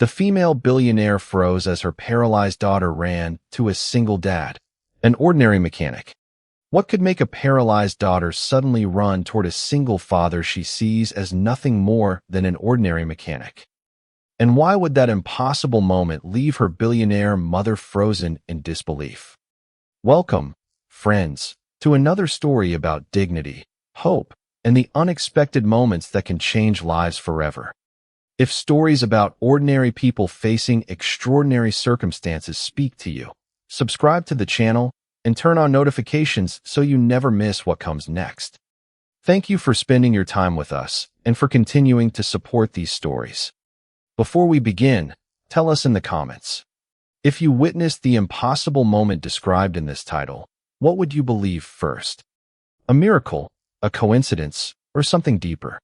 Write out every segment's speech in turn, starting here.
The female billionaire froze as her paralyzed daughter ran to a single dad, an ordinary mechanic. What could make a paralyzed daughter suddenly run toward a single father she sees as nothing more than an ordinary mechanic? And why would that impossible moment leave her billionaire mother frozen in disbelief? Welcome, friends, to another story about dignity, hope, and the unexpected moments that can change lives forever. If stories about ordinary people facing extraordinary circumstances speak to you, subscribe to the channel and turn on notifications so you never miss what comes next. Thank you for spending your time with us and for continuing to support these stories. Before we begin, tell us in the comments. If you witnessed the impossible moment described in this title, what would you believe first? A miracle, a coincidence, or something deeper?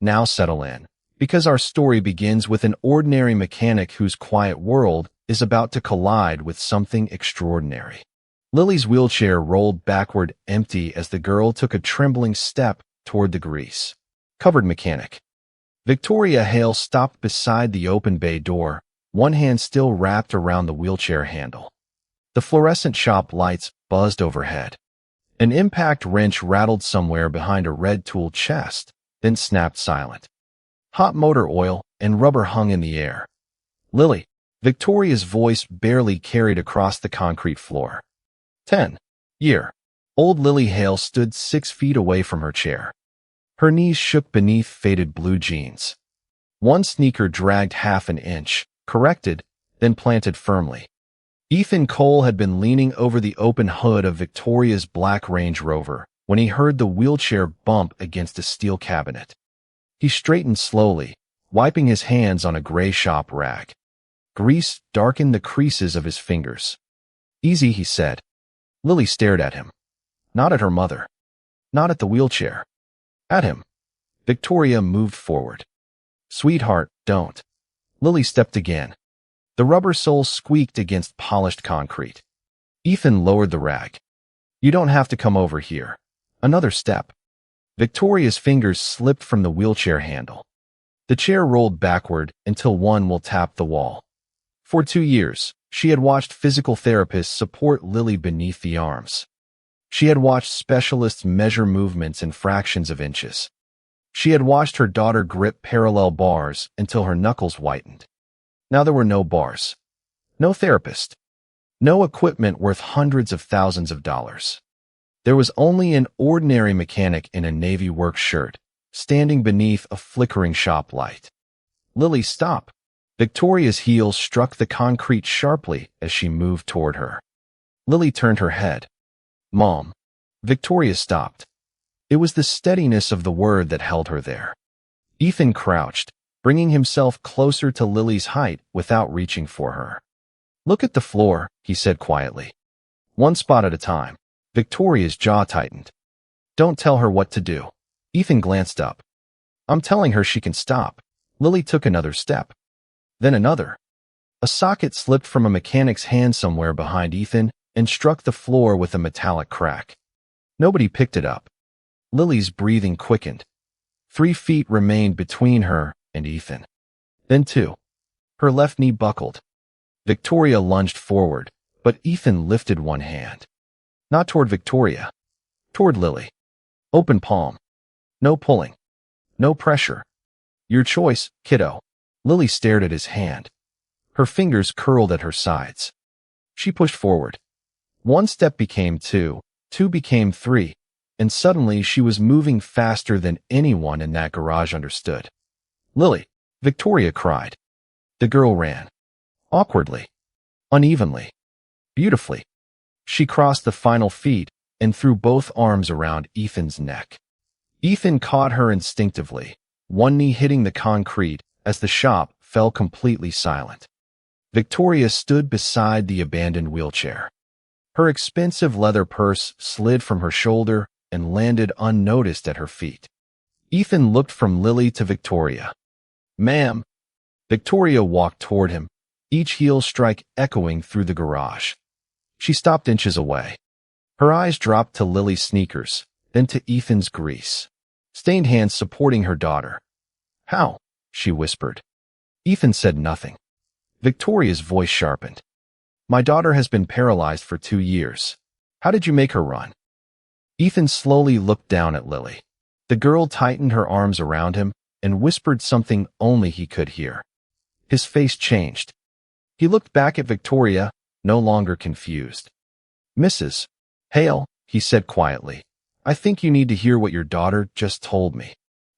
Now settle in, because our story begins with an ordinary mechanic whose quiet world is about to collide with something extraordinary. Lily's wheelchair rolled backward empty as the girl took a trembling step toward the grease-covered mechanic. Victoria Hale stopped beside the open bay door, one hand still wrapped around the wheelchair handle. The fluorescent shop lights buzzed overhead. An impact wrench rattled somewhere behind a red tool chest, then snapped silent. Hot motor oil and rubber hung in the air. Lily, Victoria's voice barely carried across the concrete floor. 10-year-old Lily Hale stood 6 feet away from her chair. Her knees shook beneath faded blue jeans. One sneaker dragged half an inch, corrected, then planted firmly. Ethan Cole had been leaning over the open hood of Victoria's black Range Rover when he heard the wheelchair bump against a steel cabinet. He straightened slowly, wiping his hands on a gray shop rag. Grease darkened the creases of his fingers. "Easy," he said. Lily stared at him. Not at her mother. Not at the wheelchair. At him. Victoria moved forward. "Sweetheart, don't." Lily stepped again. The rubber sole squeaked against polished concrete. Ethan lowered the rag. "You don't have to come over here." Another step. Victoria's fingers slipped from the wheelchair handle. The chair rolled backward until one will tap the wall. For 2 years, she had watched physical therapists support Lily beneath the arms. She had watched specialists measure movements in fractions of inches. She had watched her daughter grip parallel bars until her knuckles whitened. Now there were no bars. No therapist. No equipment worth hundreds of thousands of dollars. There was only an ordinary mechanic in a Navy work shirt, standing beneath a flickering shop light. "Lily, stop." Victoria's heels struck the concrete sharply as she moved toward her. Lily turned her head. "Mom." Victoria stopped. It was the steadiness of the word that held her there. Ethan crouched, bringing himself closer to Lily's height without reaching for her. "Look at the floor," he said quietly. "One spot at a time." Victoria's jaw tightened. "Don't tell her what to do." Ethan glanced up. "I'm telling her she can stop." Lily took another step. Then another. A socket slipped from a mechanic's hand somewhere behind Ethan and struck the floor with a metallic crack. Nobody picked it up. Lily's breathing quickened. 3 feet remained between her and Ethan. Then 2. Her left knee buckled. Victoria lunged forward, but Ethan lifted one hand. Not toward Victoria. Toward Lily. Open palm. No pulling. No pressure. "Your choice, kiddo." Lily stared at his hand. Her fingers curled at her sides. She pushed forward. 1 step became 2, 2 became 3, and suddenly she was moving faster than anyone in that garage understood. "Lily!" Victoria cried. The girl ran. Awkwardly. Unevenly. Beautifully. She crossed the final feet and threw both arms around Ethan's neck. Ethan caught her instinctively, one knee hitting the concrete as the shop fell completely silent. Victoria stood beside the abandoned wheelchair. Her expensive leather purse slid from her shoulder and landed unnoticed at her feet. Ethan looked from Lily to Victoria. "Ma'am." Victoria walked toward him, each heel strike echoing through the garage. She stopped inches away. Her eyes dropped to Lily's sneakers, then to Ethan's grease-stained hands supporting her daughter. "How?" she whispered. Ethan said nothing. Victoria's voice sharpened. My daughter has been paralyzed for 2 years. How did you make her run? Ethan slowly looked down at Lily. The girl tightened her arms around him and whispered something only he could hear. His face changed. He looked back at Victoria, no longer confused. Mrs. Hale, he said quietly, I think you need to hear what your daughter just told me.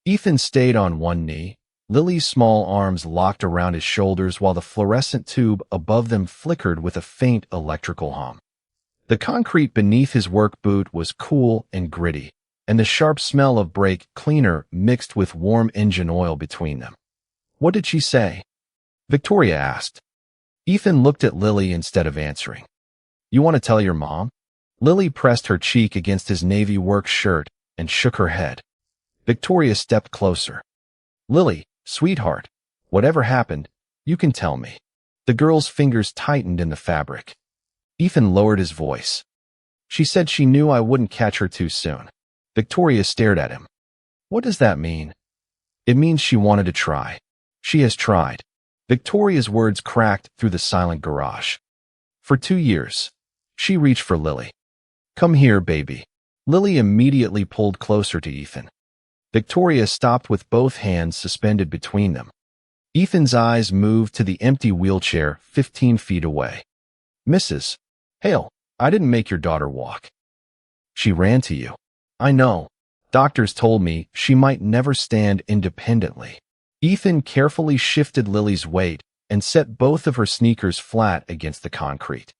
Ethan stayed on one knee. Lily's small arms locked around his shoulders while the fluorescent tube above them flickered with a faint electrical hum. The concrete beneath his work boot was cool and gritty, and the sharp smell of brake cleaner mixed with warm engine oil between them. What did she say? Victoria asked. Ethan looked at Lily instead of answering. You want to tell your mom? Lily pressed her cheek against his navy work shirt and shook her head. Victoria stepped closer. Lily, sweetheart, whatever happened, you can tell me. The girl's fingers tightened in the fabric. Ethan lowered his voice. She said she knew I wouldn't catch her too soon. Victoria stared at him. What does that mean? It means she wanted to try. She has tried. Victoria's words cracked through the silent garage. For 2 years. She reached for Lily. Come here, baby. Lily immediately pulled closer to Ethan. Victoria stopped with both hands suspended between them. Ethan's eyes moved to the empty wheelchair 15 feet away. Mrs. Hale, I didn't make your daughter walk. She ran to you. I know. Doctors told me she might never stand independently. Ethan carefully shifted Lily's weight and set both of her sneakers flat against the concrete.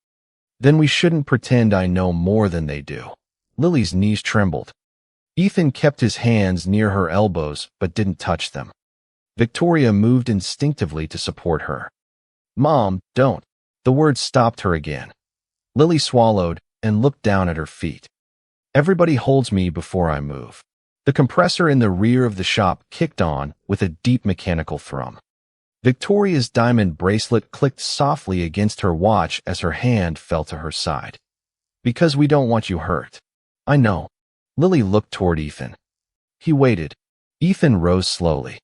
Then we shouldn't pretend I know more than they do. Lily's knees trembled. Ethan kept his hands near her elbows but didn't touch them. Victoria moved instinctively to support her. Mom, don't. The words stopped her again. Lily swallowed and looked down at her feet. Everybody holds me before I move. The compressor in the rear of the shop kicked on with a deep mechanical thrum. Victoria's diamond bracelet clicked softly against her watch as her hand fell to her side. Because we don't want you hurt. I know. Lily looked toward Ethan. He waited. Ethan rose slowly.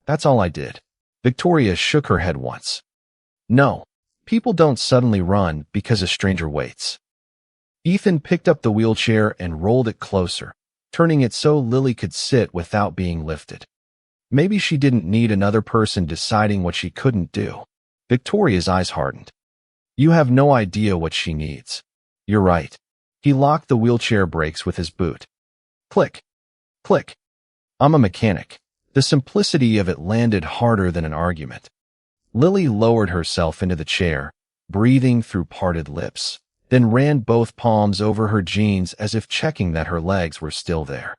That's all I did. Victoria shook her head once. No. People don't suddenly run because a stranger waits. Ethan picked up the wheelchair and rolled it closer, turning it so Lily could sit without being lifted. Maybe she didn't need another person deciding what she couldn't do. Victoria's eyes hardened. You have no idea what she needs. You're right. He locked the wheelchair brakes with his boot. Click. Click. I'm a mechanic. The simplicity of it landed harder than an argument. Lily lowered herself into the chair, breathing through parted lips, then ran both palms over her jeans as if checking that her legs were still there.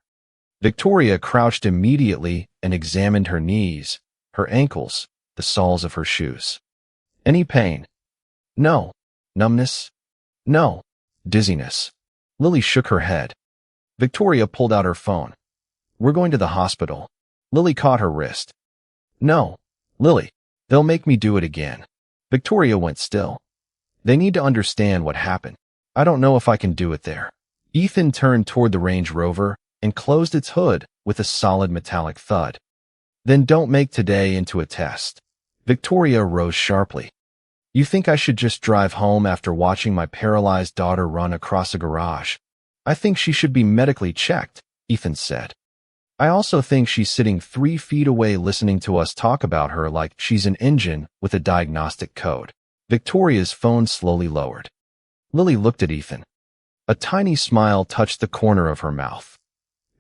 Victoria crouched immediately and examined her knees, her ankles, the soles of her shoes. Any pain? No. Numbness? No. Dizziness? Lily shook her head. Victoria pulled out her phone. We're going to the hospital. Lily caught her wrist. No. Lily. They'll make me do it again. Victoria went still. They need to understand what happened. I don't know if I can do it there. Ethan turned toward the Range Rover and closed its hood with a solid metallic thud. Then don't make today into a test. Victoria rose sharply. You think I should just drive home after watching my paralyzed daughter run across a garage? I think she should be medically checked, Ethan said. I also think she's sitting 3 feet away listening to us talk about her like she's an engine with a diagnostic code. Victoria's phone slowly lowered. Lily looked at Ethan. A tiny smile touched the corner of her mouth.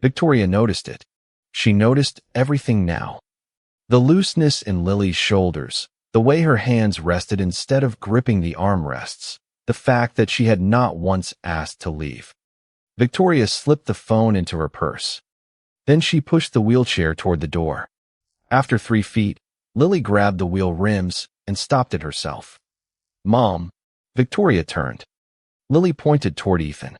Victoria noticed it. She noticed everything now. The looseness in Lily's shoulders, the way her hands rested instead of gripping the armrests, the fact that she had not once asked to leave. Victoria slipped the phone into her purse. Then she pushed the wheelchair toward the door. After 3 feet, Lily grabbed the wheel rims and stopped it herself. Mom. Victoria turned. Lily pointed toward Ethan.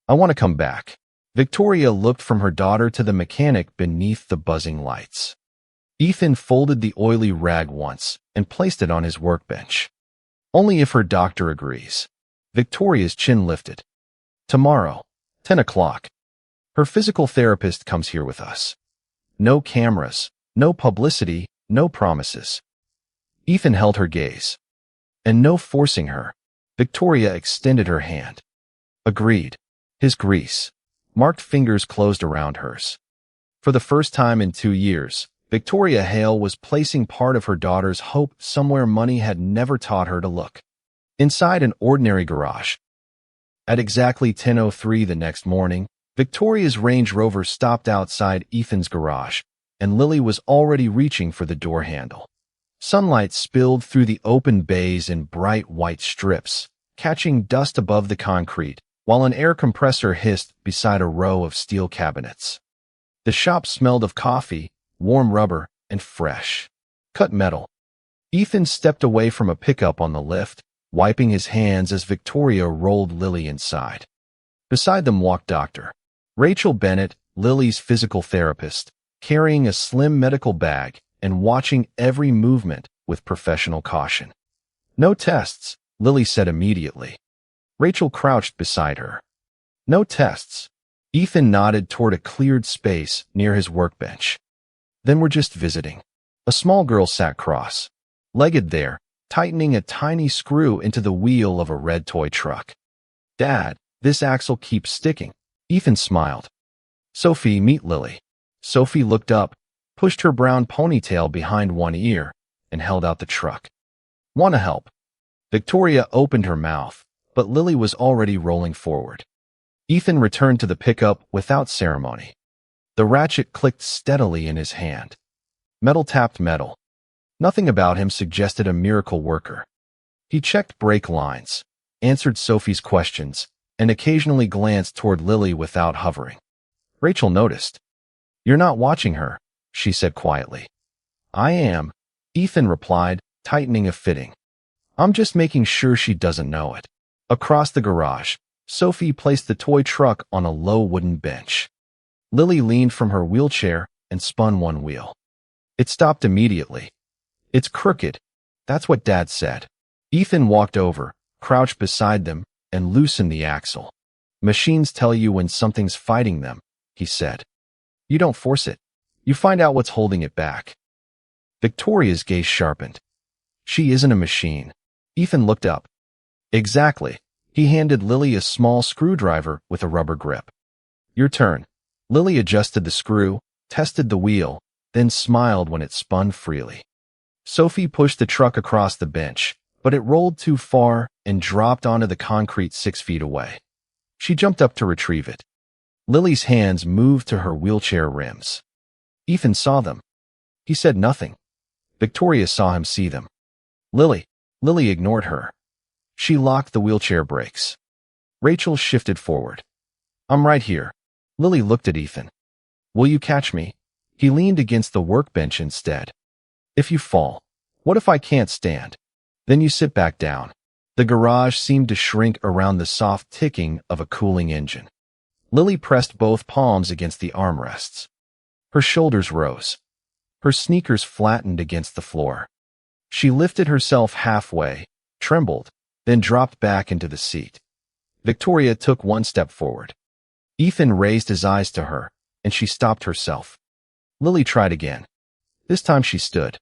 I want to come back. Victoria looked from her daughter to the mechanic beneath the buzzing lights. Ethan folded the oily rag once and placed it on his workbench. Only if her doctor agrees. Victoria's chin lifted. Tomorrow, 10 o'clock. Her physical therapist comes here with us. No cameras, no publicity, no promises. Ethan held her gaze. And no forcing her. Victoria extended her hand. Agreed. His grease-marked fingers closed around hers. For the first time in 2 years, Victoria Hale was placing part of her daughter's hope somewhere money had never taught her to look. Inside an ordinary garage. At exactly 10:03 the next morning, Victoria's Range Rover stopped outside Ethan's garage, and Lily was already reaching for the door handle. Sunlight spilled through the open bays in bright white strips, catching dust above the concrete, while an air compressor hissed beside a row of steel cabinets. The shop smelled of coffee, warm rubber, and fresh cut metal. Ethan stepped away from a pickup on the lift, wiping his hands as Victoria rolled Lily inside. Beside them walked Dr. Rachel Bennett, Lily's physical therapist, carrying a slim medical bag and watching every movement with professional caution. No tests, Lily said immediately. Rachel crouched beside her. No tests. Ethan nodded toward a cleared space near his workbench. Then we're just visiting. A small girl sat cross-legged there, tightening a tiny screw into the wheel of a red toy truck. Dad, this axle keeps sticking. Ethan smiled. Sophie, meet Lily. Sophie looked up, pushed her brown ponytail behind one ear, and held out the truck. Want to help? Victoria opened her mouth, but Lily was already rolling forward. Ethan returned to the pickup without ceremony. The ratchet clicked steadily in his hand. Metal tapped metal. Nothing about him suggested a miracle worker. He checked brake lines, answered Sophie's questions, and occasionally glanced toward Lily without hovering. Rachel noticed. You're not watching her, she said quietly. I am, Ethan replied, tightening a fitting. I'm just making sure she doesn't know it. Across the garage, Sophie placed the toy truck on a low wooden bench. Lily leaned from her wheelchair and spun one wheel. It stopped immediately. It's crooked. That's what Dad said. Ethan walked over, crouched beside them, and loosened the axle. Machines tell you when something's fighting them, he said. You don't force it. You find out what's holding it back. Victoria's gaze sharpened. She isn't a machine. Ethan looked up. Exactly. He handed Lily a small screwdriver with a rubber grip. Your turn. Lily adjusted the screw, tested the wheel, then smiled when it spun freely. Sophie pushed the truck across the bench, but it rolled too far and dropped onto the concrete 6 feet away. She jumped up to retrieve it. Lily's hands moved to her wheelchair rims. Ethan saw them. He said nothing. Victoria saw him see them. Lily ignored her. She locked the wheelchair brakes. Rachel shifted forward. I'm right here. Lily looked at Ethan. Will you catch me? He leaned against the workbench instead. If you fall, what if I can't stand? Then you sit back down. The garage seemed to shrink around the soft ticking of a cooling engine. Lily pressed both palms against the armrests. Her shoulders rose. Her sneakers flattened against the floor. She lifted herself halfway, trembled, then dropped back into the seat. Victoria took one step forward. Ethan raised his eyes to her, and she stopped herself. Lily tried again. This time she stood.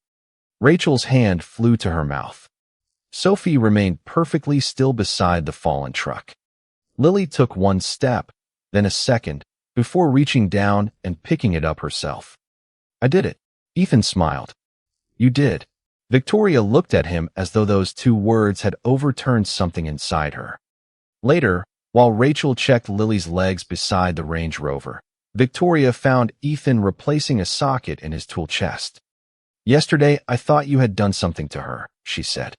Rachel's hand flew to her mouth. Sophie remained perfectly still beside the fallen truck. Lily took one step, then a second, before reaching down and picking it up herself. I did it. Ethan smiled. You did. Victoria looked at him as though those 2 words had overturned something inside her. Later, while Rachel checked Lily's legs beside the Range Rover, Victoria found Ethan replacing a socket in his tool chest. Yesterday, I thought you had done something to her, she said.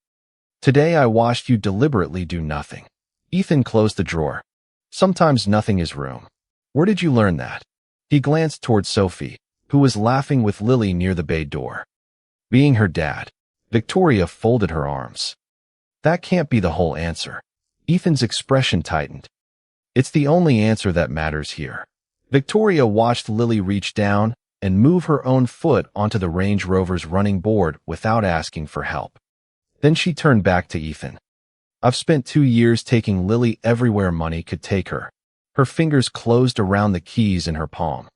Today, I watched you deliberately do nothing. Ethan closed the drawer. Sometimes nothing is room. Where did you learn that? He glanced toward Sophie, who was laughing with Lily near the bay door. Being her dad, Victoria folded her arms. That can't be the whole answer. Ethan's expression tightened. It's the only answer that matters here. Victoria watched Lily reach down and move her own foot onto the Range Rover's running board without asking for help. Then she turned back to Ethan. I've spent 2 years taking Lily everywhere money could take her. Her fingers closed around the keys in her palm.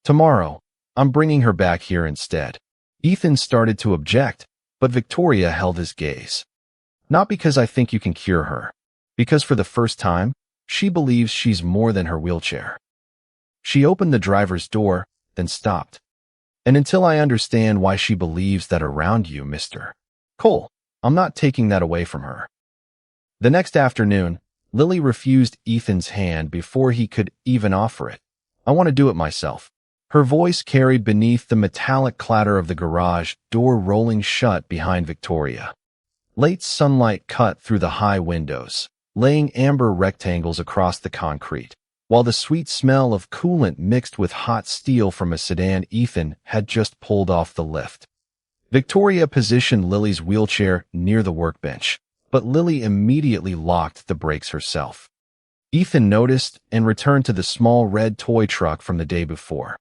Tomorrow, I'm bringing her back here instead. Ethan started to object, but Victoria held his gaze. Not because I think you can cure her, because for the first time, she believes she's more than her wheelchair. She opened the driver's door, then stopped. And until I understand why she believes that around you, Mr. Cole, I'm not taking that away from her. The next afternoon, Lily refused Ethan's hand before he could even offer it. I want to do it myself. Her voice carried beneath the metallic clatter of the garage door rolling shut behind Victoria. Late sunlight cut through the high windows, laying amber rectangles across the concrete, while the sweet smell of coolant mixed with hot steel from a sedan Ethan had just pulled off the lift. Victoria positioned Lily's wheelchair near the workbench, but Lily immediately locked the brakes herself. Ethan noticed and returned to the small red toy truck from the day before.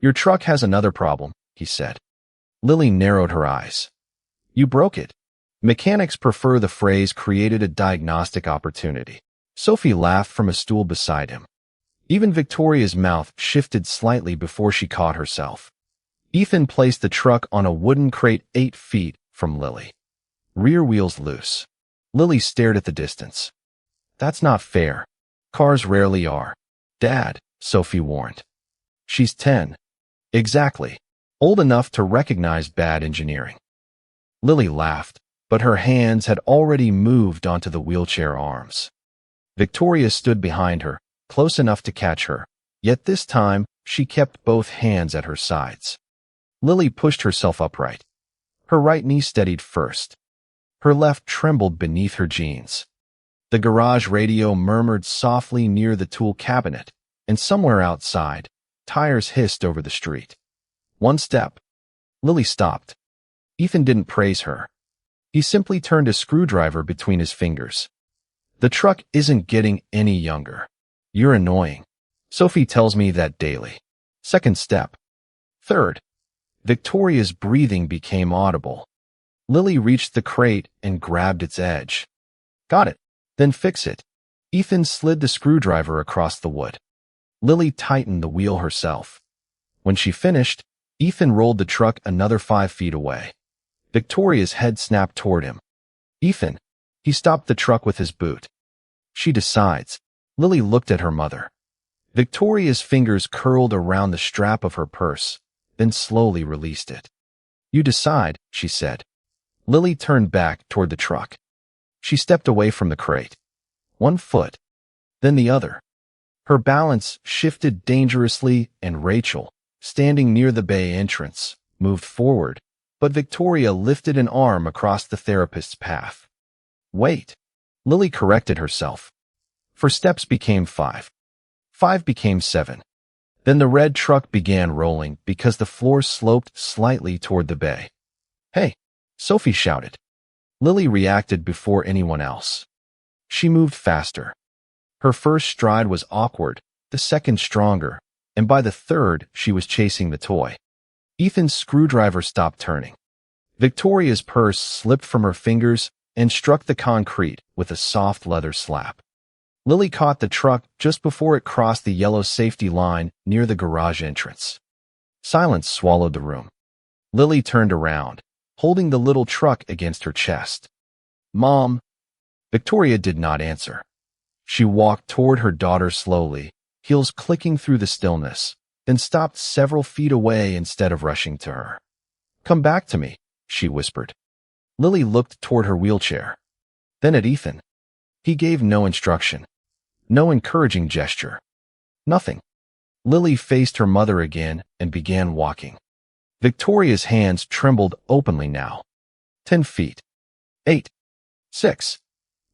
Your truck has another problem, he said. Lily narrowed her eyes. You broke it. Mechanics prefer the phrase created a diagnostic opportunity. Sophie laughed from a stool beside him. Even Victoria's mouth shifted slightly before she caught herself. Ethan placed the truck on a wooden crate 8 feet from Lily. Rear wheels loose. Lily stared at the distance. That's not fair. Cars rarely are. Dad, Sophie warned. She's 10. Exactly. Old enough to recognize bad engineering. Lily laughed, but her hands had already moved onto the wheelchair arms. Victoria stood behind her, close enough to catch her, yet this time she kept both hands at her sides. Lily pushed herself upright. Her right knee steadied first. Her left trembled beneath her jeans. The garage radio murmured softly near the tool cabinet, and somewhere outside, tires hissed over the street. One step. Lily stopped. Ethan didn't praise her. He simply turned a screwdriver between his fingers. The truck isn't getting any younger. You're annoying. Sophie tells me that daily. Second step. Third. Victoria's breathing became audible. Lily reached the crate and grabbed its edge. Got it. Then fix it. Ethan slid the screwdriver across the wood. Lily tightened the wheel herself. When she finished, Ethan rolled the truck another 5 feet away. Victoria's head snapped toward him. Ethan. He stopped the truck with his boot. She decides. Lily looked at her mother. Victoria's fingers curled around the strap of her purse, then slowly released it. You decide, she said. Lily turned back toward the truck. She stepped away from the crate. 1 foot, then the other. Her balance shifted dangerously, and Rachel, standing near the bay entrance, moved forward, but Victoria lifted an arm across the therapist's path. Wait. Lily corrected herself. For steps became 5. 5 became 7. Then the red truck began rolling because the floor sloped slightly toward the bay. Hey, Sophie shouted. Lily reacted before anyone else. She moved faster. Her first stride was awkward, the second stronger, and by the third she was chasing the toy. Ethan's screwdriver stopped turning. Victoria's purse slipped from her fingers and struck the concrete with a soft leather slap. Lily caught the truck just before it crossed the yellow safety line near the garage entrance. Silence swallowed the room. Lily turned around, holding the little truck against her chest. Mom. Victoria did not answer. She walked toward her daughter slowly, heels clicking through the stillness, then stopped several feet away instead of rushing to her. Come back to me, she whispered. Lily looked toward her wheelchair, then at Ethan. He gave no instruction, no encouraging gesture. Nothing. Lily faced her mother again and began walking. Victoria's hands trembled openly now. 10 feet. 8. 6.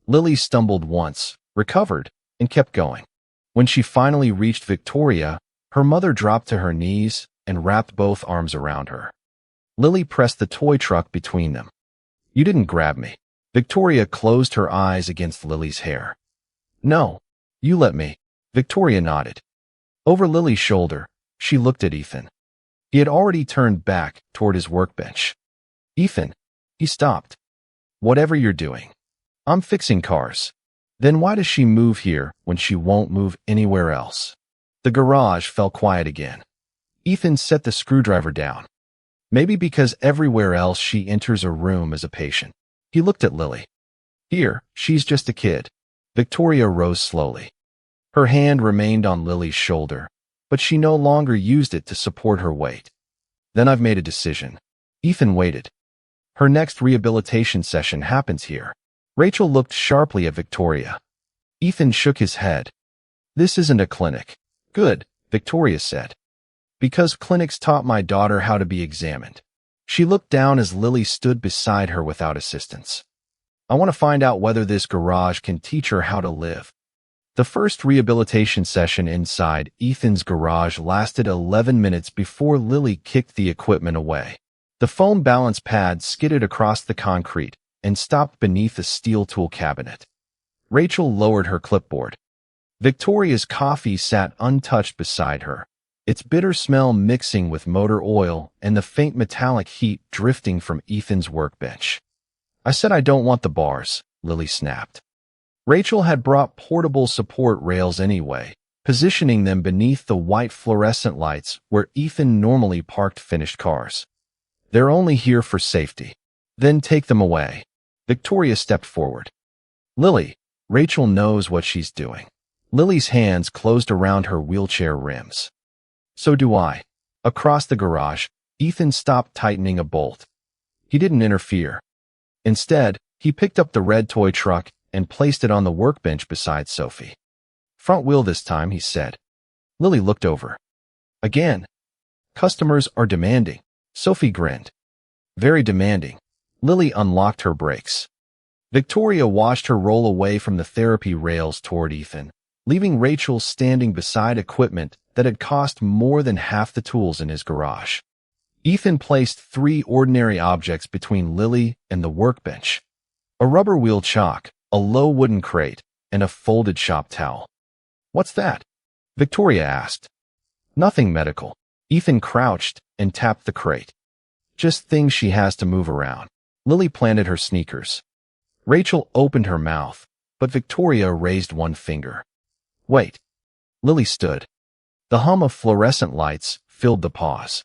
Lily stumbled once, recovered, and kept going. When she finally reached Victoria, her mother dropped to her knees and wrapped both arms around her. Lily pressed the toy truck between them. You didn't grab me. Victoria closed her eyes against Lily's hair. No, you let me. Victoria nodded. Over Lily's shoulder, she looked at Ethan. He had already turned back toward his workbench. Ethan, he stopped. Whatever you're doing. I'm fixing cars. Then why does she move here when she won't move anywhere else? The garage fell quiet again. Ethan set the screwdriver down. Maybe because everywhere else she enters a room as a patient. He looked at Lily. Here, she's just a kid. Victoria rose slowly. Her hand remained on Lily's shoulder, but she no longer used it to support her weight. Then I've made a decision. Ethan waited. Her next rehabilitation session happens here. Rachel looked sharply at Victoria. Ethan shook his head. This isn't a clinic. Good, Victoria said. Because clinics taught my daughter how to be examined. She looked down as Lily stood beside her without assistance. I want to find out whether this garage can teach her how to live. The first rehabilitation session inside Ethan's garage lasted 11 minutes before Lily kicked the equipment away. The foam balance pad skidded across the concrete and stopped beneath a steel tool cabinet. Rachel lowered her clipboard. Victoria's coffee sat untouched beside her, its bitter smell mixing with motor oil and the faint metallic heat drifting from Ethan's workbench. I said I don't want the bars, Lily snapped. Rachel had brought portable support rails anyway, positioning them beneath the white fluorescent lights where Ethan normally parked finished cars. They're only here for safety. Then take them away. Victoria stepped forward. Lily, Rachel knows what she's doing. Lily's hands closed around her wheelchair rims. So do I. Across the garage, Ethan stopped tightening a bolt. He didn't interfere. Instead, he picked up the red toy truck and placed it on the workbench beside Sophie. Front wheel this time, he said. Lily looked over. Again. Customers are demanding. Sophie grinned. Very demanding. Lily unlocked her brakes. Victoria watched her roll away from the therapy rails toward Ethan, leaving Rachel standing beside equipment that had cost more than half the tools in his garage. Ethan placed 3 ordinary objects between Lily and the workbench. A rubber wheel chock, a low wooden crate, and a folded shop towel. What's that? Victoria asked. Nothing medical. Ethan crouched and tapped the crate. Just things she has to move around. Lily planted her sneakers. Rachel opened her mouth, but Victoria raised one finger. Wait. Lily stood. The hum of fluorescent lights filled the pause.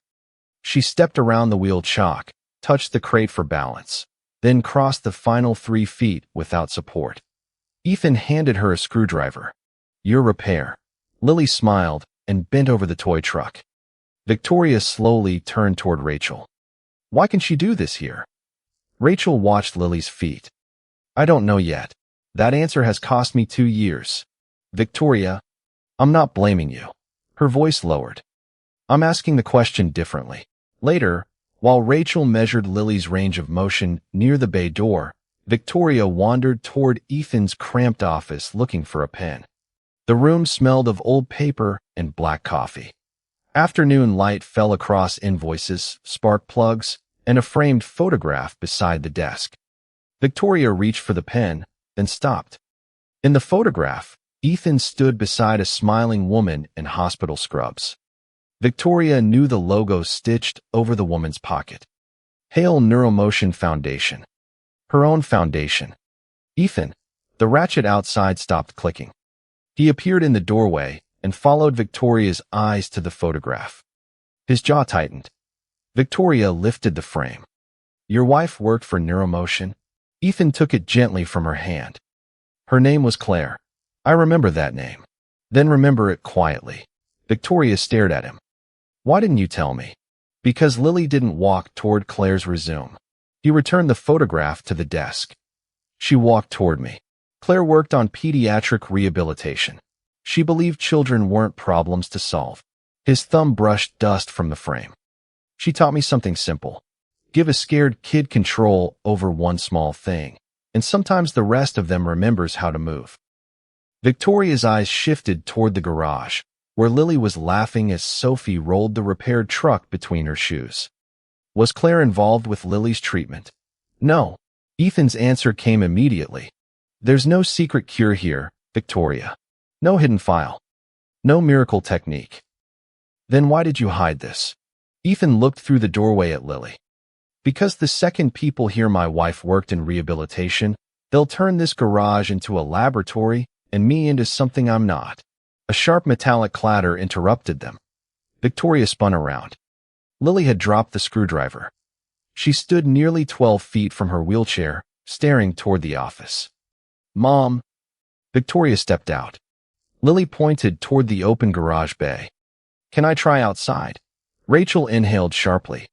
She stepped around the wheel chock, touched the crate for balance, then crossed the final 3 feet without support. Ethan handed her a screwdriver. Your repair. Lily smiled and bent over the toy truck. Victoria slowly turned toward Rachel. Why can she do this here? Rachel watched Lily's feet. I don't know yet. That answer has cost me 2 years. Victoria, I'm not blaming you. Her voice lowered. I'm asking the question differently. Later, while Rachel measured Lily's range of motion near the bay door, Victoria wandered toward Ethan's cramped office looking for a pen. The room smelled of old paper and black coffee. Afternoon light fell across invoices, spark plugs, and a framed photograph beside the desk. Victoria reached for the pen, then stopped. In the photograph, Ethan stood beside a smiling woman in hospital scrubs. Victoria knew the logo stitched over the woman's pocket. Hale Neuromotion Foundation. Her own foundation. Ethan. The ratchet outside stopped clicking. He appeared in the doorway and followed Victoria's eyes to the photograph. His jaw tightened. Victoria lifted the frame. Your wife worked for Neuromotion? Ethan took it gently from her hand. Her name was Claire. I remember that name. Then remember it quietly. Victoria stared at him. Why didn't you tell me? Because Lily didn't walk toward Claire's resume. He returned the photograph to the desk. She walked toward me. Claire worked on pediatric rehabilitation. She believed children weren't problems to solve. His thumb brushed dust from the frame. She taught me something simple. Give a scared kid control over one small thing, and sometimes the rest of them remembers how to move. Victoria's eyes shifted toward the garage, where Lily was laughing as Sophie rolled the repaired truck between her shoes. Was Claire involved with Lily's treatment? No. Ethan's answer came immediately. There's no secret cure here, Victoria. No hidden file. No miracle technique. Then why did you hide this? Ethan looked through the doorway at Lily. Because the second people hear my wife worked in rehabilitation, they'll turn this garage into a laboratory and me into something I'm not. A sharp metallic clatter interrupted them. Victoria spun around. Lily had dropped the screwdriver. She stood nearly 12 feet from her wheelchair, staring toward the office. "Mom." Victoria stepped out. Lily pointed toward the open garage bay. "Can I try outside?" Rachel inhaled sharply.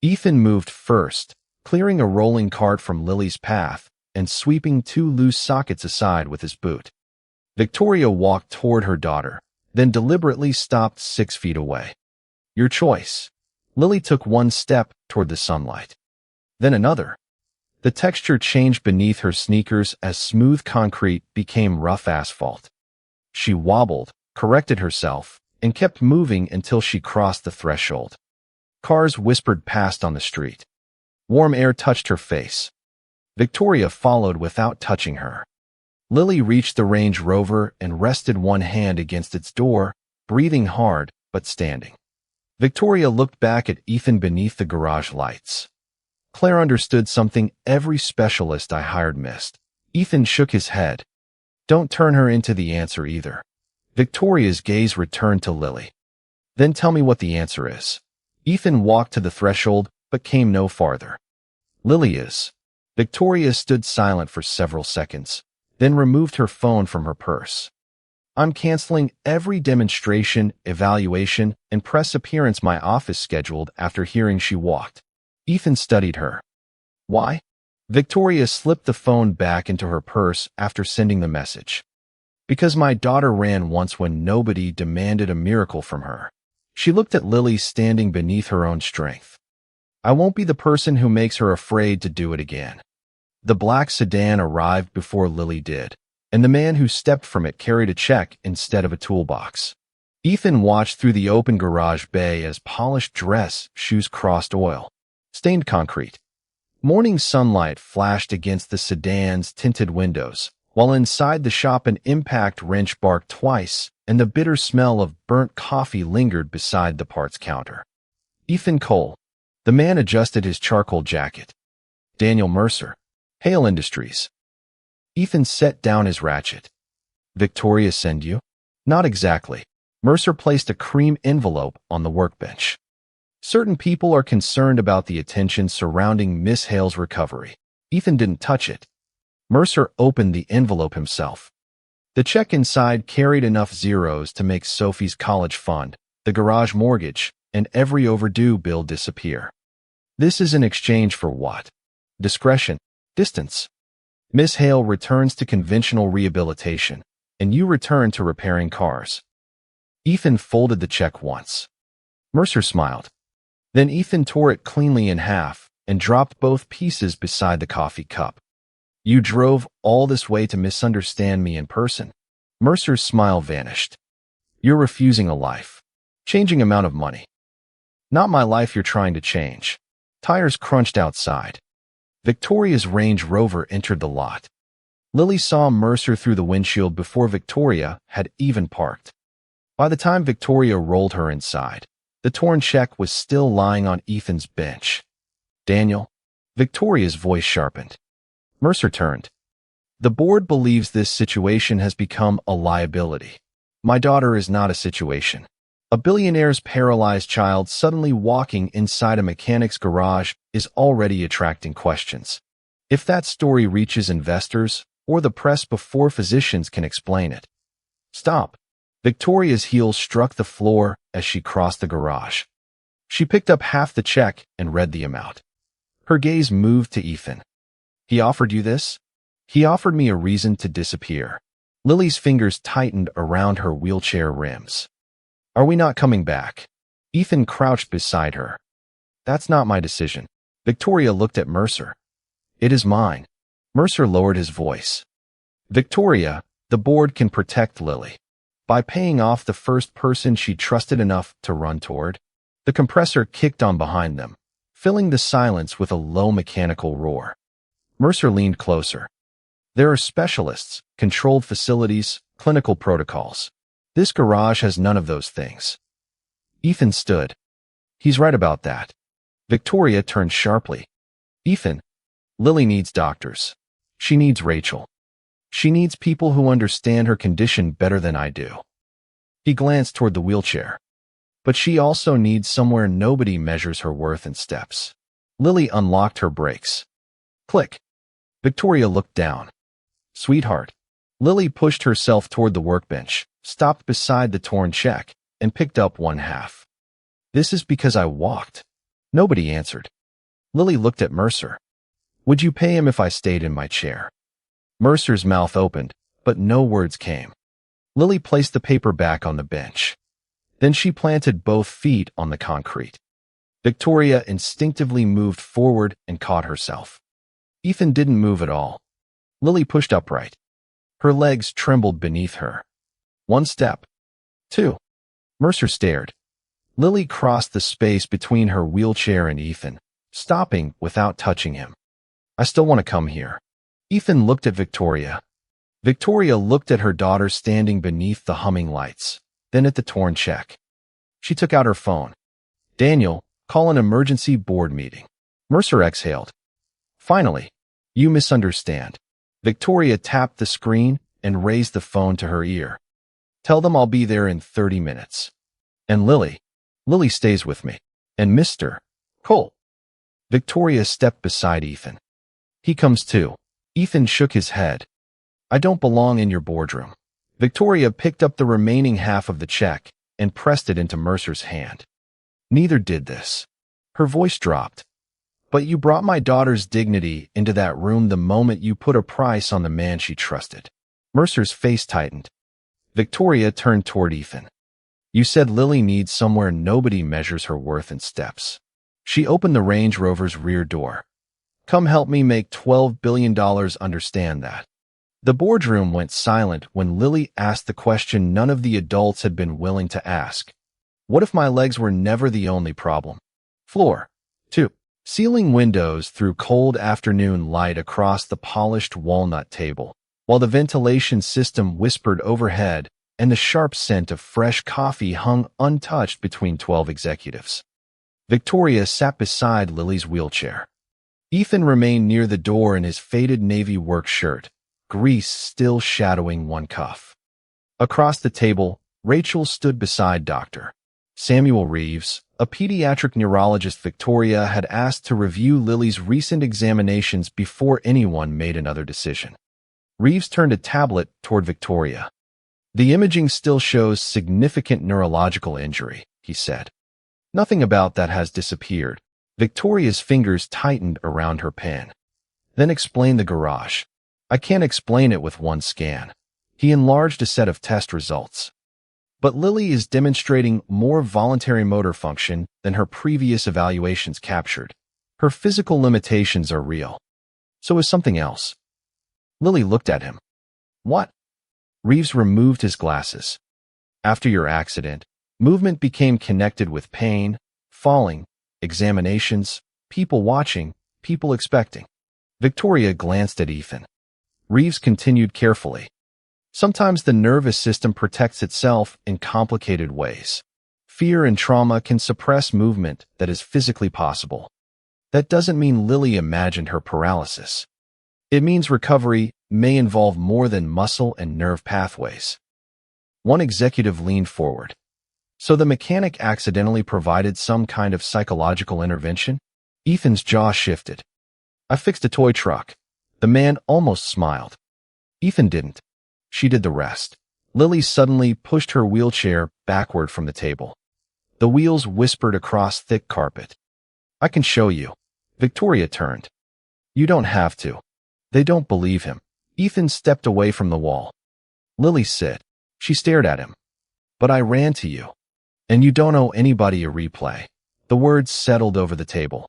Ethan moved first, clearing a rolling cart from Lily's path and sweeping 2 loose sockets aside with his boot. Victoria walked toward her daughter, then deliberately stopped 6 feet away. "Your choice." Lily took 1 step toward the sunlight. Then another. The texture changed beneath her sneakers as smooth concrete became rough asphalt. She wobbled, corrected herself, and kept moving until she crossed the threshold. Cars whispered past on the street. Warm air touched her face. Victoria followed without touching her. Lily reached the Range Rover and rested one hand against its door, breathing hard but standing. Victoria looked back at Ethan beneath the garage lights. Claire understood something every specialist I hired missed. Ethan shook his head. "Don't turn her into the answer either." Victoria's gaze returned to Lily. "Then tell me what the answer is." Ethan walked to the threshold, but came no farther. "Lily is." Victoria stood silent for several seconds, then removed her phone from her purse. "I'm canceling every demonstration, evaluation, and press appearance my office scheduled after hearing she walked." Ethan studied her. "Why?" Victoria slipped the phone back into her purse after sending the message. "Because my daughter ran once when nobody demanded a miracle from her." She looked at Lily standing beneath her own strength. "I won't be the person who makes her afraid to do it again." The black sedan arrived before Lily did, and the man who stepped from it carried a check instead of a toolbox. Ethan watched through the open garage bay as polished dress shoes crossed oil-stained concrete. Morning sunlight flashed against the sedan's tinted windows, while inside the shop an impact wrench barked twice, and the bitter smell of burnt coffee lingered beside the parts counter. "Ethan Cole." The man adjusted his charcoal jacket. "Daniel Mercer. Hale Industries." Ethan set down his ratchet. "Victoria send you?" "Not exactly." Mercer placed a cream envelope on the workbench. "Certain people are concerned about the attention surrounding Miss Hale's recovery." Ethan didn't touch it. Mercer opened the envelope himself. The check inside carried enough zeros to make Sophie's college fund, the garage mortgage, and every overdue bill disappear. "This is in exchange for what?" "Discretion. Distance. Miss Hale returns to conventional rehabilitation, and you return to repairing cars." Ethan folded the check once. Mercer smiled. Then Ethan tore it cleanly in half and dropped both pieces beside the coffee cup. "You drove all this way to misunderstand me in person." Mercer's smile vanished. "You're refusing a life. Changing amount of money. Not my life you're trying to change." Tires crunched outside. Victoria's Range Rover entered the lot. Lily saw Mercer through the windshield before Victoria had even parked. By the time Victoria rolled her inside, the torn check was still lying on Ethan's bench. "Daniel?" Victoria's voice sharpened. Mercer turned. "The board believes this situation has become a liability. My daughter is not a situation. A billionaire's paralyzed child suddenly walking inside a mechanic's garage is already attracting questions. If that story reaches investors or the press before physicians can explain it." "Stop." Victoria's heels struck the floor as she crossed the garage. She picked up half the check and read the amount. Her gaze moved to Ethan. "He offered you this?" "He offered me a reason to disappear." Lily's fingers tightened around her wheelchair rims. "Are we not coming back?" Ethan crouched beside her. "That's not my decision." Victoria looked at Mercer. "It is mine." Mercer lowered his voice. "Victoria, the board can protect Lily by paying off the first person she trusted enough to run toward." The compressor kicked on behind them, filling the silence with a low mechanical roar. Mercer leaned closer. "There are specialists, controlled facilities, clinical protocols. This garage has none of those things." Ethan stood. "He's right about that." Victoria turned sharply. "Ethan, Lily needs doctors. She needs Rachel. She needs people who understand her condition better than I do." He glanced toward the wheelchair. But she also needs somewhere nobody measures her worth in steps. Lily unlocked her brakes. Click. Victoria looked down. Sweetheart. Lily pushed herself toward the workbench, stopped beside the torn check, and picked up one half. This is because I walked. Nobody answered. Lily looked at Mercer. Would you pay him if I stayed in my chair? Mercer's mouth opened, but no words came. Lily placed the paper back on the bench. Then she planted both feet on the concrete. Victoria instinctively moved forward and caught herself. Ethan didn't move at all. Lily pushed upright. Her legs trembled beneath her. One step. Two. Mercer stared. Lily crossed the space between her wheelchair and Ethan, stopping without touching him. I still want to come here. Ethan looked at Victoria. Victoria looked at her daughter standing beneath the humming lights, then at the torn check. She took out her phone. Daniel, call an emergency board meeting. Mercer exhaled. Finally, you misunderstand. Victoria tapped the screen and raised the phone to her ear. Tell them I'll be there in 30 minutes. And Lily stays with me. And Mr. Cole. Victoria stepped beside Ethan. He comes too. Ethan shook his head. I don't belong in your boardroom. Victoria picked up the remaining half of the check and pressed it into Mercer's hand. Neither did this. Her voice dropped. But you brought my daughter's dignity into that room the moment you put a price on the man she trusted. Mercer's face tightened. Victoria turned toward Ethan. You said Lily needs somewhere nobody measures her worth in steps. She opened the Range Rover's rear door. Come help me make $12 billion understand that. The boardroom went silent when Lily asked the question none of the adults had been willing to ask. What if my legs were never the only problem? Floor. 2. Ceiling windows threw cold afternoon light across the polished walnut table, while the ventilation system whispered overhead and the sharp scent of fresh coffee hung untouched between 12 executives. Victoria sat beside Lily's wheelchair. Ethan remained near the door in his faded navy work shirt, grease still shadowing one cuff. Across the table, Rachel stood beside Dr. Samuel Reeves, a pediatric neurologist Victoria had asked to review Lily's recent examinations before anyone made another decision. Reeves turned a tablet toward Victoria. The imaging still shows significant neurological injury, he said. Nothing about that has disappeared. Victoria's fingers tightened around her pen. Then explained the garage. I can't explain it with one scan. He enlarged a set of test results. But Lily is demonstrating more voluntary motor function than her previous evaluations captured. Her physical limitations are real. So is something else. Lily looked at him. What? Reeves removed his glasses. After your accident, movement became connected with pain, falling, examinations, people watching, people expecting. Victoria glanced at Ethan. Reeves continued carefully. Sometimes the nervous system protects itself in complicated ways. Fear and trauma can suppress movement that is physically possible. That doesn't mean Lily imagined her paralysis. It means recovery may involve more than muscle and nerve pathways. One executive leaned forward. So the mechanic accidentally provided some kind of psychological intervention? Ethan's jaw shifted. I fixed a toy truck. The man almost smiled. Ethan didn't. She did the rest. Lily suddenly pushed her wheelchair backward from the table. The wheels whispered across thick carpet. I can show you. Victoria turned. You don't have to. They don't believe him. Ethan stepped away from the wall. Lily said. She stared at him. But I ran to you. And you don't owe anybody a replay. The words settled over the table.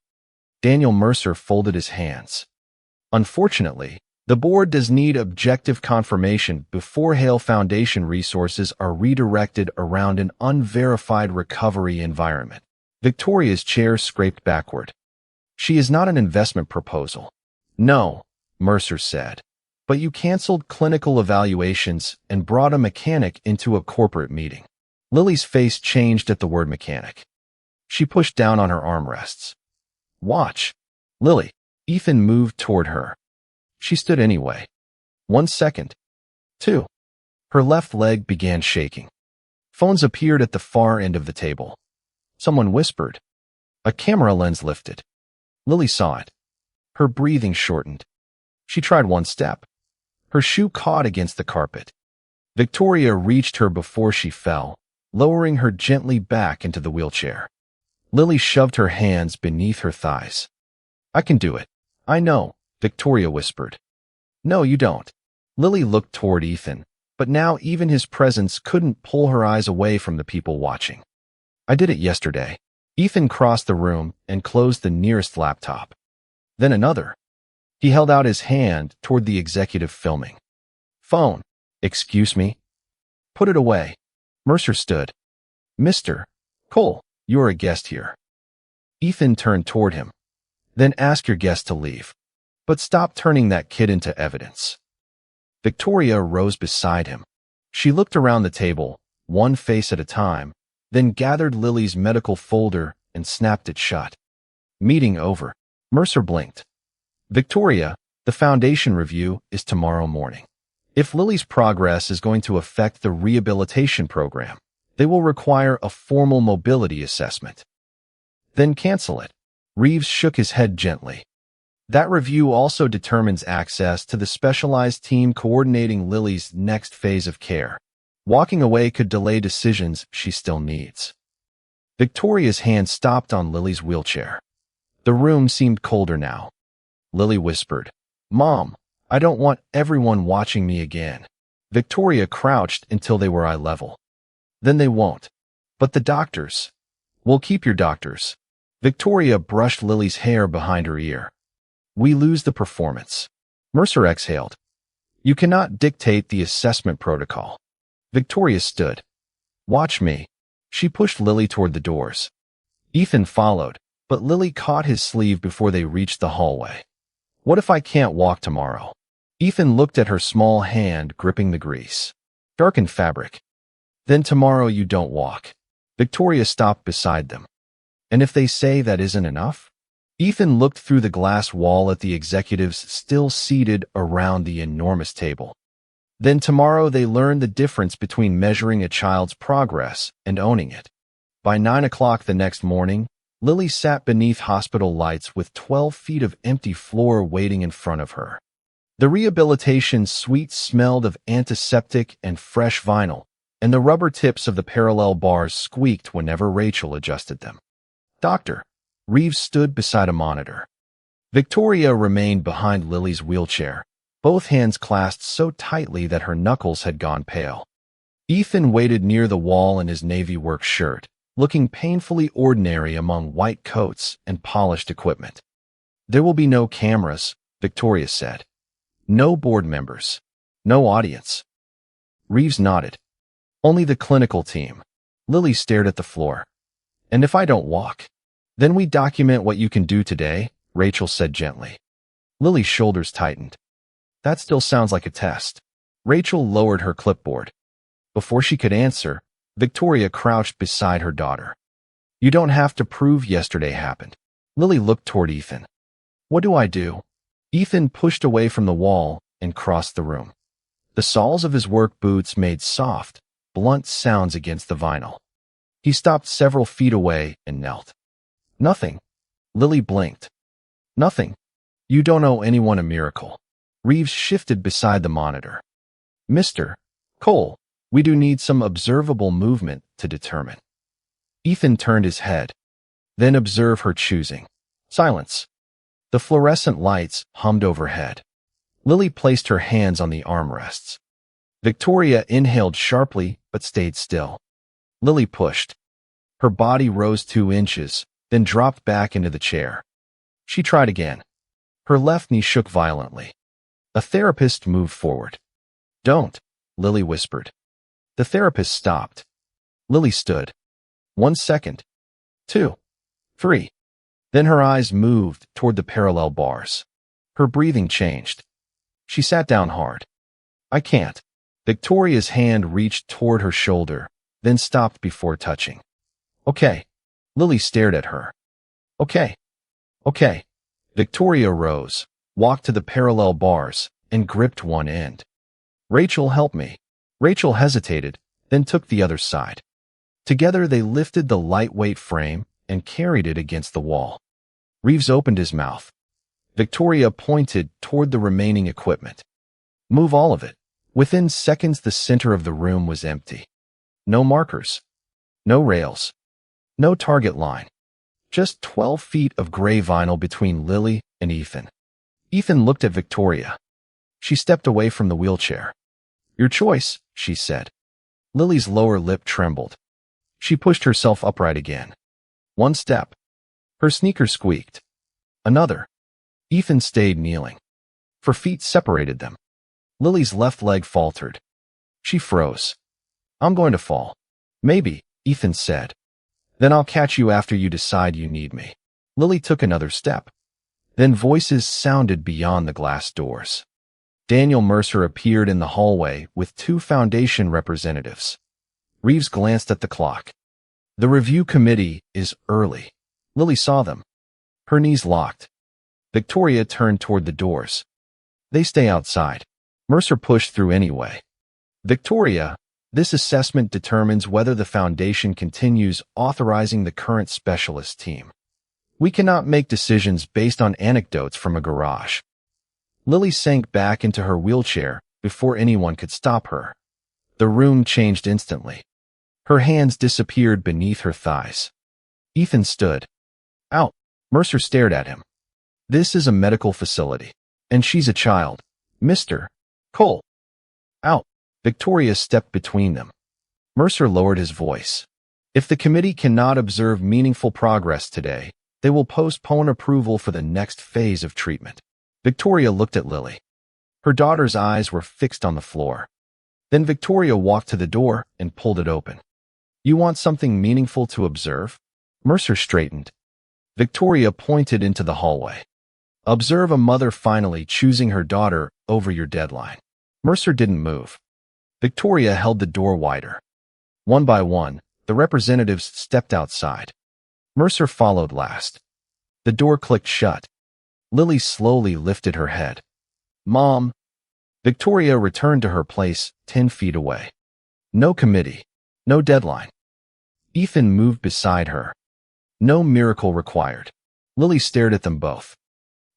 Daniel Mercer folded his hands. Unfortunately, the board does need objective confirmation before Hale Foundation resources are redirected around an unverified recovery environment. Victoria's chair scraped backward. She is not an investment proposal. No, Mercer said. But you canceled clinical evaluations and brought a mechanic into a corporate meeting. Lily's face changed at the word mechanic. She pushed down on her armrests. Watch. Lily. Ethan moved toward her. She stood anyway. 1 second. 2. Her left leg began shaking. Phones appeared at the far end of the table. Someone whispered. A camera lens lifted. Lily saw it. Her breathing shortened. She tried one step. Her shoe caught against the carpet. Victoria reached her before she fell, lowering her gently back into the wheelchair. Lily shoved her hands beneath her thighs. I can do it. I know, Victoria whispered. No, you don't. Lily looked toward Ethan, but now even his presence couldn't pull her eyes away from the people watching. I did it yesterday. Ethan crossed the room and closed the nearest laptop. Then another. He held out his hand toward the executive filming. Phone. Excuse me? Put it away. Mercer stood. Mr. Cole, you're a guest here. Ethan turned toward him. Then ask your guest to leave. But stop turning that kid into evidence. Victoria rose beside him. She looked around the table, one face at a time, then gathered Lily's medical folder and snapped it shut. Meeting over. Mercer blinked. Victoria, the foundation review is tomorrow morning. If Lily's progress is going to affect the rehabilitation program, they will require a formal mobility assessment. Then cancel it. Reeves shook his head gently. That review also determines access to the specialized team coordinating Lily's next phase of care. Walking away could delay decisions she still needs. Victoria's hand stopped on Lily's wheelchair. The room seemed colder now. Lily whispered, Mom, I don't want everyone watching me again. Victoria crouched until they were eye level. Then they won't. But the doctors. We'll keep your doctors. Victoria brushed Lily's hair behind her ear. We lose the performance. Mercer exhaled. You cannot dictate the assessment protocol. Victoria stood. Watch me. She pushed Lily toward the doors. Ethan followed, but Lily caught his sleeve before they reached the hallway. What if I can't walk tomorrow? Ethan looked at her small hand gripping the grease. Darkened fabric. Then tomorrow you don't walk. Victoria stopped beside them. And if they say that isn't enough? Ethan looked through the glass wall at the executives still seated around the enormous table. Then tomorrow they learn the difference between measuring a child's progress and owning it. By 9 o'clock the next morning, Lily sat beneath hospital lights with 12 feet of empty floor waiting in front of her. The rehabilitation suite smelled of antiseptic and fresh vinyl, and the rubber tips of the parallel bars squeaked whenever Rachel adjusted them. Doctor. Reeves stood beside a monitor. Victoria remained behind Lily's wheelchair, both hands clasped so tightly that her knuckles had gone pale. Ethan waited near the wall in his navy work shirt, looking painfully ordinary among white coats and polished equipment. There will be no cameras, Victoria said. No board members. No audience. Reeves nodded. Only the clinical team. Lily stared at the floor. And if I don't walk? Then we document what you can do today, Rachel said gently. Lily's shoulders tightened. That still sounds like a test. Rachel lowered her clipboard. Before she could answer, Victoria crouched beside her daughter. You don't have to prove yesterday happened. Lily looked toward Ethan. What do I do? Ethan pushed away from the wall and crossed the room. The soles of his work boots made soft, blunt sounds against the vinyl. He stopped several feet away and knelt. Nothing. Lily blinked. Nothing. You don't owe anyone a miracle. Reeves shifted beside the monitor. Mr. Cole, we do need some observable movement to determine. Ethan turned his head. Then observe her choosing. Silence. The fluorescent lights hummed overhead. Lily placed her hands on the armrests. Victoria inhaled sharply but stayed still. Lily pushed. Her body rose 2 inches, then dropped back into the chair. She tried again. Her left knee shook violently. A therapist moved forward. Don't, Lily whispered. The therapist stopped. Lily stood. 1 second. 2. 3. Then her eyes moved toward the parallel bars. Her breathing changed. She sat down hard. I can't. Victoria's hand reached toward her shoulder, then stopped before touching. Okay. Lily stared at her. Okay. Okay. Victoria rose, walked to the parallel bars, and gripped one end. Rachel, help me. Rachel hesitated, then took the other side. Together they lifted the lightweight frame and carried it against the wall. Reeves opened his mouth. Victoria pointed toward the remaining equipment. Move all of it. Within seconds, the center of the room was empty. No markers. No rails. No target line. Just 12 feet of gray vinyl between Lily and Ethan. Ethan looked at Victoria. She stepped away from the wheelchair. Your choice, she said. Lily's lower lip trembled. She pushed herself upright again. One step. Her sneaker squeaked. Another. Ethan stayed kneeling. For feet separated them. Lily's left leg faltered. She froze. I'm going to fall. Maybe, Ethan said. Then I'll catch you after you decide you need me. Lily took another step. Then voices sounded beyond the glass doors. Daniel Mercer appeared in the hallway with 2 Foundation representatives. Reeves glanced at the clock. The review committee is early. Lily saw them. Her knees locked. Victoria turned toward the doors. They stay outside. Mercer pushed through anyway. Victoria, this assessment determines whether the Foundation continues authorizing the current specialist team. We cannot make decisions based on anecdotes from a garage. Lily sank back into her wheelchair before anyone could stop her. The room changed instantly. Her hands disappeared beneath her thighs. Ethan stood. Out. Mercer stared at him. This is a medical facility. And she's a child. Mr. Cole. Out. Victoria stepped between them. Mercer lowered his voice. If the committee cannot observe meaningful progress today, they will postpone approval for the next phase of treatment. Victoria looked at Lily. Her daughter's eyes were fixed on the floor. Then Victoria walked to the door and pulled it open. You want something meaningful to observe? Mercer straightened. Victoria pointed into the hallway. Observe a mother finally choosing her daughter over your deadline. Mercer didn't move. Victoria held the door wider. One by one, the representatives stepped outside. Mercer followed last. The door clicked shut. Lily slowly lifted her head. Mom. Victoria returned to her place 10 feet away. No committee. No deadline. Ethan moved beside her. No miracle required. Lily stared at them both.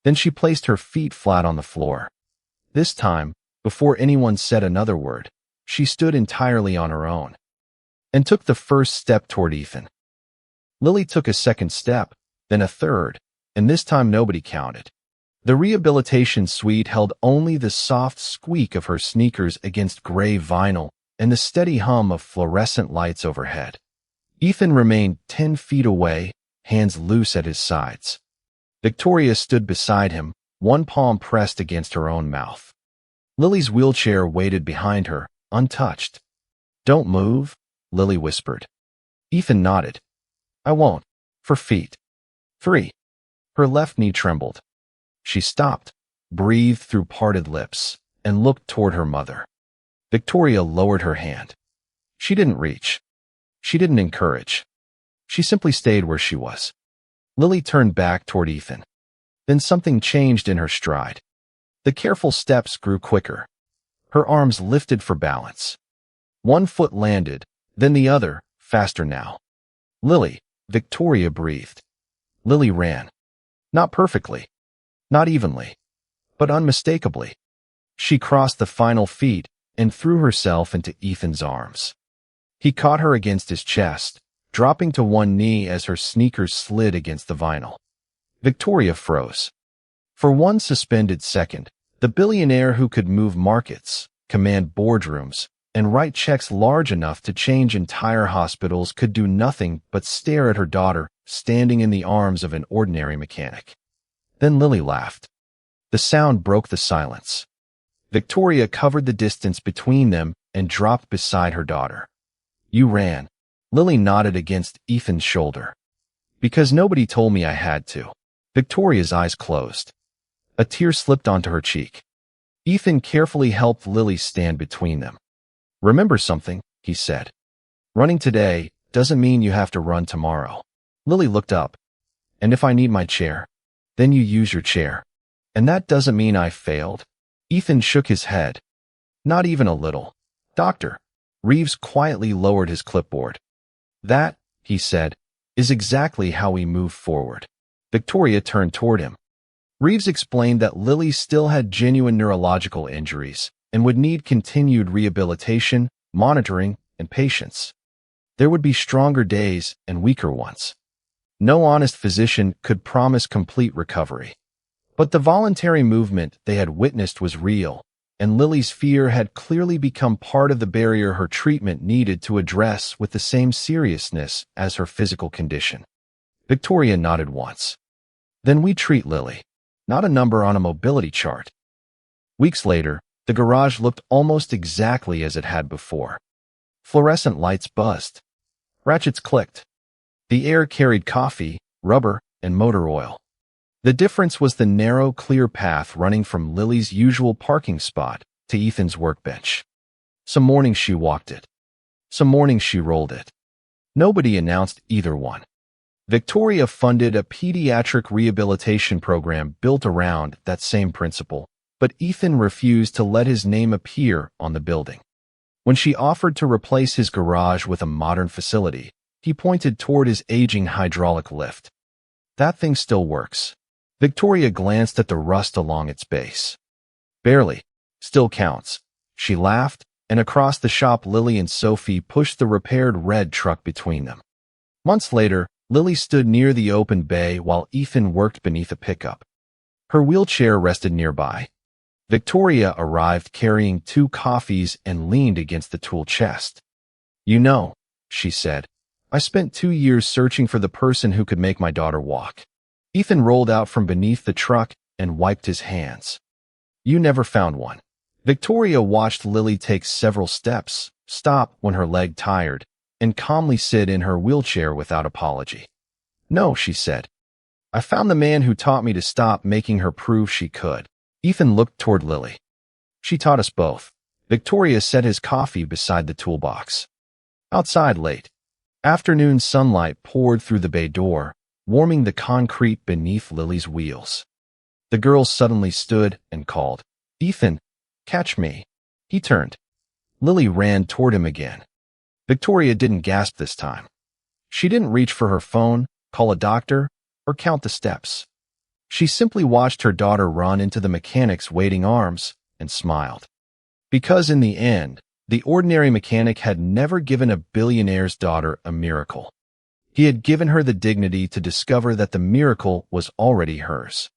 Then she placed her feet flat on the floor. This time, before anyone said another word, she stood entirely on her own and took the first step toward Ethan. Lily took a second step, then a third, and this time nobody counted. The rehabilitation suite held only the soft squeak of her sneakers against gray vinyl and the steady hum of fluorescent lights overhead. Ethan remained 10 feet away, hands loose at his sides. Victoria stood beside him, one palm pressed against her own mouth. Lily's wheelchair waited behind her, untouched. Don't move, Lily whispered. Ethan nodded. I won't. For feet. 3. Her left knee trembled. She stopped, breathed through parted lips, and looked toward her mother. Victoria lowered her hand. She didn't reach. She didn't encourage. She simply stayed where she was. Lily turned back toward Ethan. Then something changed in her stride. The careful steps grew quicker. Her arms lifted for balance. One foot landed, then the other, faster now. Lily, Victoria breathed. Lily ran. Not perfectly. Not evenly. But unmistakably. She crossed the final feet and threw herself into Ethan's arms. He caught her against his chest, dropping to one knee as her sneakers slid against the vinyl. Victoria froze. For one suspended second, the billionaire who could move markets, command boardrooms, and write checks large enough to change entire hospitals could do nothing but stare at her daughter standing in the arms of an ordinary mechanic. Then Lily laughed. The sound broke the silence. Victoria covered the distance between them and dropped beside her daughter. You ran. Lily nodded against Ethan's shoulder. Because nobody told me I had to. Victoria's eyes closed. A tear slipped onto her cheek. Ethan carefully helped Lily stand between them. Remember something, he said. Running today doesn't mean you have to run tomorrow. Lily looked up. And if I need my chair, then you use your chair. And that doesn't mean I failed. Ethan shook his head. Not even a little. Doctor. Reeves quietly lowered his clipboard. That, he said, is exactly how we move forward. Victoria turned toward him. Reeves explained that Lily still had genuine neurological injuries and would need continued rehabilitation, monitoring, and patience. There would be stronger days and weaker ones. No honest physician could promise complete recovery. But the voluntary movement they had witnessed was real, and Lily's fear had clearly become part of the barrier her treatment needed to address with the same seriousness as her physical condition. Victoria nodded once. Then we treat Lily, not a number on a mobility chart. Weeks later, the garage looked almost exactly as it had before. Fluorescent lights buzzed. Ratchets clicked. The air carried coffee, rubber, and motor oil. The difference was the narrow, clear path running from Lily's usual parking spot to Ethan's workbench. Some mornings she walked it. Some mornings she rolled it. Nobody announced either one. Victoria funded a pediatric rehabilitation program built around that same principle, but Ethan refused to let his name appear on the building. When she offered to replace his garage with a modern facility, he pointed toward his aging hydraulic lift. That thing still works. Victoria glanced at the rust along its base. Barely. Still counts. She laughed, and across the shop Lily and Sophie pushed the repaired red truck between them. Months later, Lily stood near the open bay while Ethan worked beneath a pickup. Her wheelchair rested nearby. Victoria arrived carrying 2 coffees and leaned against the tool chest. "You know," she said, "I spent 2 years searching for the person who could make my daughter walk." Ethan rolled out from beneath the truck and wiped his hands. "You never found one." Victoria watched Lily take several steps, stop when her leg tired, and calmly sit in her wheelchair without apology. "No," she said. "I found the man who taught me to stop making her prove she could." Ethan looked toward Lily. "She taught us both." Victoria set his coffee beside the toolbox. Outside late. Afternoon sunlight poured through the bay door, warming the concrete beneath Lily's wheels. The girl suddenly stood and called, "Ethan, catch me." He turned. Lily ran toward him again. Victoria didn't gasp this time. She didn't reach for her phone, call a doctor, or count the steps. She simply watched her daughter run into the mechanic's waiting arms and smiled. Because in the end, the ordinary mechanic had never given a billionaire's daughter a miracle. He had given her the dignity to discover that the miracle was already hers.